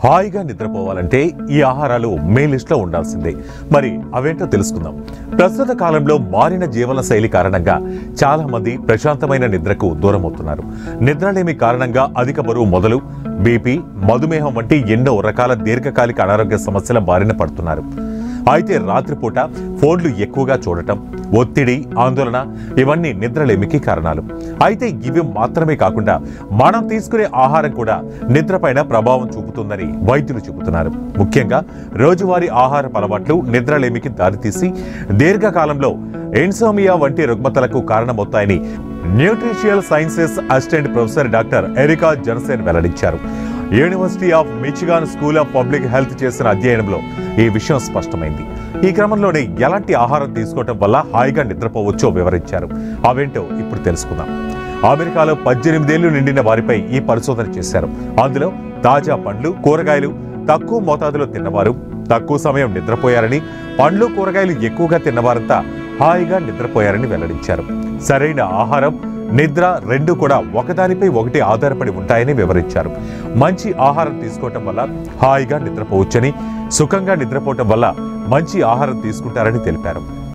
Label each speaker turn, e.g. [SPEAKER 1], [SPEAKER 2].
[SPEAKER 1] హాయిగా నిద్రపోవాలంటే ఈ ఆహారాలు మీ లిస్ట్లో ఉండాల్సిందే. మరి అవేంటో తెలుసుకుందాం. ప్రస్తుత కాలంలో మారిన జీవన శైలి కారణంగా చాలా మంది ప్రశాంతమైన నిద్రకు దూరం అవుతున్నారు. నిద్రలేమి కారణంగా అధిక బరువు మొదలు బీపీ, మధుమేహం వంటి ఎన్నో రకాల దీర్ఘకాలిక అనారోగ్య సమస్యల బారిన పడుతున్నారు. అయితే రాత్రిపూట ఫోన్లు ఎక్కువగా చూడటం, ఒత్తిడి, ఆందోళన ఇవన్నీ నిద్రలేమికి కారణాలు. అయితే ఇవి మాత్రమే కాకుండా మనం తీసుకునే ఆహారం కూడా నిద్రపైన ప్రభావం చూపుతుందని వైద్యులు చెబుతున్నారు. ముఖ్యంగా రోజువారీ ఆహార అలవాట్లు నిద్రలేమికి దారితీసి దీర్ఘకాలంలో ఇన్సోమియా వంటి రుగ్మతలకు కారణమవుతాయని nutritional sciences assistant professor doctor Erica Jansen వెల్లడించారు. University of Michigan school of public health చేసిన అధ్యయనంలో ఈ విషయం స్పష్టమైంది. ఈ క్రమంలోనే ఎలాంటి ఆహారం తీసుకోవటం వల్ల హాయిగా నిద్రపోవచ్చో వివరించారు. అవేంటో ఇప్పుడు తెలుసుకుందాం. అమెరికాలో 18 ఏళ్లు నిండిన వారిపై ఈ పరిశోధన చేశారు. అందులో తాజా పండ్లు, కూరగాయలు తక్కువ మోతాదులో తిన్నవారు తక్కువ సమయం నిద్రపోయారని, పండ్లు కూరగాయలు ఎక్కువగా తిన్నవారంతా హాయిగా నిద్రపోయారని వెల్లడించారు. సరైన ఆహారం, నిద్ర రెండు కూడా ఒకదానిపై ఒకటి ఆధారపడి ఉంటాయని వివరించారు. మంచి ఆహారం తీసుకోవటం వల్ల హాయిగా నిద్రపోవచ్చని, సుఖంగా నిద్రపోవటం వల్ల మంచి ఆహారం తీసుకుంటారని తెలిపారు.